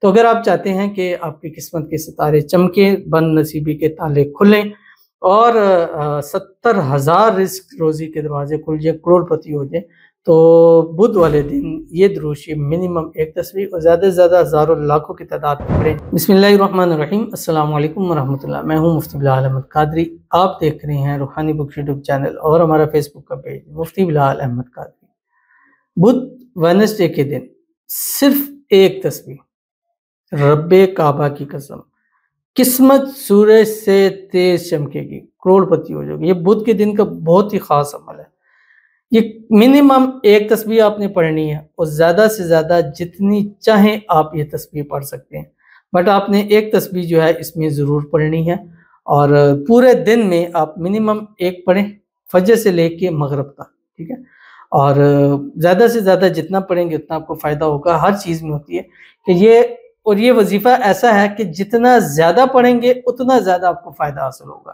تو اگر آپ چاہتے ہیں کہ آپ کی قسمت کے ستارے چمکیں، بند نصیبی کے تالے کھلیں اور 70,000 رزق روزی کے دروازے کھل جائیں، کروڑ پتی ہو جائیں، تو بدھ والے دن یہ درود شریف منیمم ایک تصویر اور زیادہ سے زیادہ ہزاروں لاکھوں کی تعداد میں پڑھیں۔ بسم اللہ الرحمن الرحیم۔ السلام علیکم ورحمۃ اللہ۔ میں ہوں مفتی بلال احمد قادری۔ آپ دیکھ رہے ہیں روحانی بک یوٹیوب چینل اور ہمارا فیس بک کا پیج مفتی بلال احمد قادری۔ بدھ وینسڈے کے دن صرف ایک تصویر، رب کعبہ کی قسم، قسمت سورج سے تیز چمکے گی، کروڑ پتی ہو جائے گی۔ یہ بدھ کے دن کا بہت ہی خاص عمل ہے۔ یہ منیمم ایک تسبیح آپ نے پڑھنی ہے اور زیادہ سے زیادہ جتنی چاہیں آپ یہ تسبیح پڑھ سکتے ہیں، بٹ آپ نے ایک تسبیح جو ہے اس میں ضرور پڑھنی ہے، اور پورے دن میں آپ منیمم ایک پڑھیں، فجر سے لے کے مغرب تک، ٹھیک ہے؟ اور زیادہ سے زیادہ جتنا پڑھیں گے اتنا آپ کو فائدہ ہوگا۔ ہر چیز میں ہوتی ہے کہ یہ وظیفہ ایسا ہے کہ جتنا زیادہ پڑھیں گے اتنا زیادہ آپ کو فائدہ حاصل ہوگا۔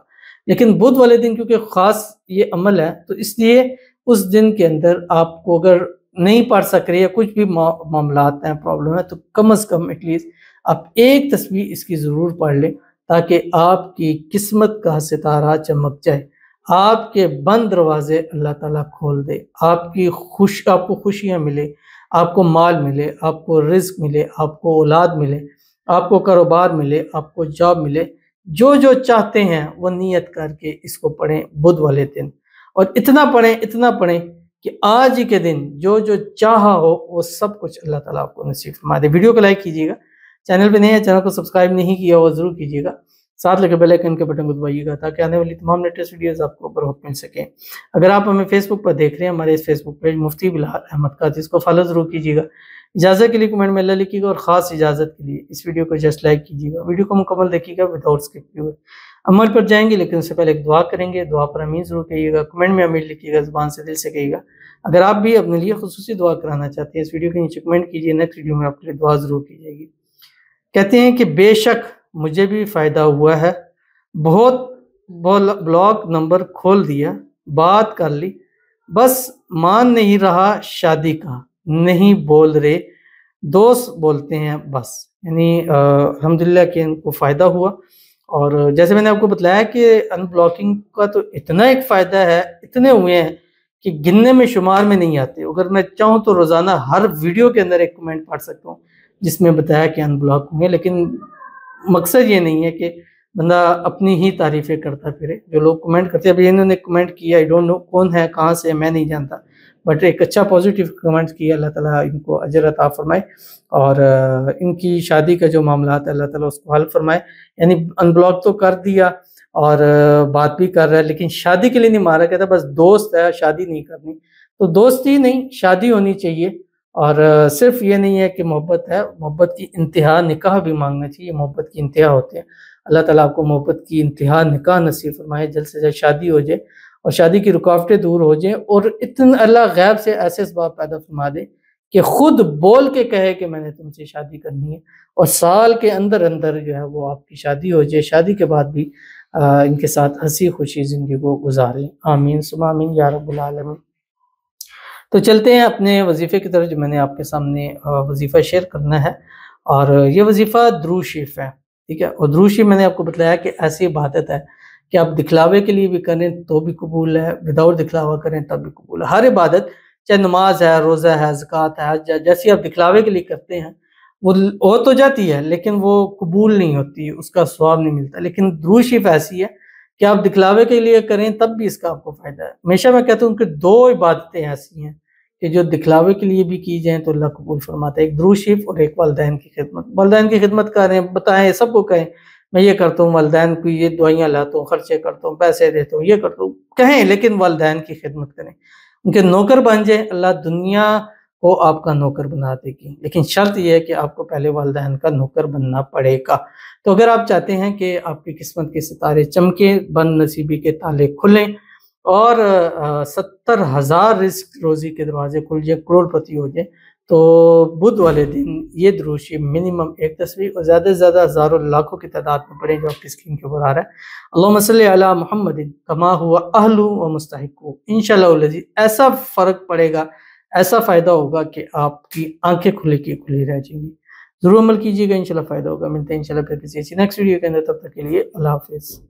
لیکن بدھ والے دن کیونکہ خاص یہ عمل ہے، تو اس لیے اس دن کے اندر آپ کو اگر نہیں پڑھ سک رہے یا کچھ بھی معاملات ہیں، پرابلم ہے، تو کم از کم ایٹ لیسٹ آپ ایک تسبیح اس کی ضرور پڑھ لیں، تاکہ آپ کی قسمت کا ستارہ چمک جائے، آپ کے بند دروازے اللہ تعالیٰ کھول دے، آپ کو خوشیاں ملے، آپ کو مال ملے، آپ کو رزق ملے، آپ کو اولاد ملے، آپ کو کاروبار ملے، آپ کو جاب ملے۔ جو چاہتے ہیں وہ نیت کر کے اس کو پڑھیں بدھ والے دن، اور اتنا پڑھیں کہ آج ہی کے دن جو چاہا ہو وہ سب کچھ اللہ تعالیٰ آپ کو نصیب فرما دے۔ ویڈیو کو لائک کیجیے گا، چینل پہ نئے ہیں چینل کو سبسکرائب نہیں کیا ہوا ضرور کیجیے گا، ساتھ لگے بیل آئیکن کے بٹن کو دبائیے گا تاکہ آنے والی تمام لیٹسٹ ویڈیوز آپ کو بروقت مل سکیں۔ اگر آپ ہمیں فیس بک پر دیکھ رہے ہیں، ہمارے اس فیس بک پیج مفتی بلال احمد قادری، اس کو فالو ضرور کیجیے گا۔ اجازت کے لیے کمنٹ میں اللہ لکھیے گا، اور خاص اجازت کے لیے اس ویڈیو کو جسٹ لائک کیجیے گا، ویڈیو کو مکمل دیکھیے گا وداؤٹ اسکپ کیے ہوئے۔ عمل پر جائیں گے لیکن اس سے پہلے ایک دعا کریں گے، دعا پر آمین ضرور کہیے گا، کمنٹ میں آمین لکھیے گا، زبان سے دل سے کہیے گا۔ اگر آپ بھی اپنے لیے خصوصی دعا کرانا چاہتے ہیں، اس ویڈیو کے نیچے کمنٹ کیجیے، نیکسٹ ویڈیو میں آپ کے لیے دعا ضرور کی جائے گی۔ کہتے ہیں کہ بے شک مجھے بھی فائدہ ہوا ہے، بہت بلاگ نمبر کھول دیا، بات کر لی، بس مان نہیں رہا شادی کا، نہیں بول رہے دوست بولتے ہیں بس۔ یعنی الحمدللہ کہ ان کو فائدہ ہوا، اور جیسے میں نے آپ کو بتلایا کہ ان بلاکنگ کا تو اتنا ایک فائدہ ہے، اتنے ہوئے ہیں کہ گننے میں شمار میں نہیں آتے۔ اگر میں چاہوں تو روزانہ ہر ویڈیو کے اندر ایک کمنٹ پڑھ سکتا ہوں جس میں بتایا کہ ان بلاک ہوئے، لیکن مقصد یہ نہیں ہے کہ بندہ اپنی ہی تعریفیں کرتا پھرے۔ جو لوگ کمنٹ کرتے ہیں، ابھی انہوں نے کمنٹ کیا، آئی ڈونٹ نو کون ہے، کہاں سے، میں نہیں جانتا، بٹ ایک اچھا پازیٹیو کمنٹ کیا، اللہ تعالیٰ ان کو اجر عطا فرمائے، اور ان کی شادی کا جو معاملات ہے اللہ تعالیٰ اس کو حل فرمائے۔ یعنی ان بلاک تو کر دیا اور بات بھی کر رہا ہے، لیکن شادی کے لیے نہیں مارا، کہتا بس دوست ہے، شادی نہیں کرنی، تو دوستی نہیں، شادی ہونی چاہیے۔ اور صرف یہ نہیں ہے کہ محبت ہے، محبت کی انتہا نکاح بھی مانگنا چاہیے، محبت کی انتہا ہوتے ہیں۔ اللہ تعالیٰ آپ کو محبت کی انتہا نکاح نصیب فرمائے، جلد سے جلد شادی ہو جائے اور شادی کی رکاوٹیں دور ہو جائیں، اور اتنا اللہ غیب سے ایسے اسباب پیدا فرما دے کہ خود بول کے کہے کہ میں نے تم سے شادی کرنی ہے، اور سال کے اندر جو ہے وہ آپ کی شادی ہو جائے، شادی کے بعد بھی ان کے ساتھ ہنسی خوشی زندگی کو گزاریں، آمین ثم آمین یا رب العالمین۔ تو چلتے ہیں اپنے وظیفے کی طرف، جو میں نے آپ کے سامنے وظیفہ شیئر کرنا ہے، اور یہ وظیفہ درود شریف ہے، ٹھیک ہے؟ اور درود شریف میں نے آپ کو بتلایا کہ ایسی عبادت ہے کہ آپ دکھلاوے کے لیے بھی کریں تو بھی قبول ہے، وداؤٹ دکھلاوا کریں تب بھی قبول ہے۔ ہر عبادت، چاہے نماز ہے، روزہ ہے، زکوٰۃ ہے، حج ہے، جیسی آپ دکھلاوے کے لیے کرتے ہیں وہ ہو تو جاتی ہے لیکن وہ قبول نہیں ہوتی، اس کا ثواب نہیں ملتا۔ لیکن درود شریف ایسی ہے کہ آپ دکھلاوے کے لیے کریں تب بھی اس کا آپ کو فائدہ ہے۔ ہمیشہ میں کہتا ہوں کہ دو عبادتیں ایسی ہیں کہ جو دکھلاوے کے لیے بھی کی جائیں تو اللہ قبول فرماتا ہے، ایک درود شریف اور ایک والدین کی خدمت۔ والدین کی خدمت کریں، بتائیں، سب کو کہیں میں یہ کرتا ہوں، والدین کو یہ دعائیاں لاتا ہوں، خرچے کرتا ہوں، پیسے دیتا ہوں، یہ کرتا ہوں، کہیں، لیکن والدین کی خدمت کریں، ان کے نوکر بن جائیں، اللہ دنیا کو آپ کا نوکر بنا دے گی، لیکن شرط یہ ہے کہ آپ کو پہلے والدین کا نوکر بننا پڑے گا۔ تو اگر آپ چاہتے ہیں کہ آپ کی قسمت کے ستارے چمکیں، بند نصیبی کے تالے کھلیں اور 70,000 رزق روزی کے دروازے کھل جائیں، کروڑ پتی ہو جائیں، تو بدھ والے دن یہ درود شریف منیمم ایک تصویر اور زیادہ سے زیادہ ہزاروں لاکھوں کی تعداد میں پڑھیں، جو آپ کی اسکرین کے اوپر آ رہا ہے۔ اللہم صلی علی محمد کما ہوا اہل و مستحق، انشاءاللہ العزیز ایسا فرق پڑے گا، ایسا فائدہ ہوگا کہ آپ کی آنکھیں کھلی کی کھلی رہ جائیں گی۔ ضرور عمل کیجیے گا، انشاءاللہ فائدہ ہوگا. ملتے ہیں انشاءاللہ پھر کسی ایسی نیکسٹ ویڈیو کے اندر، تب تک کے لیے اللہ حافظ.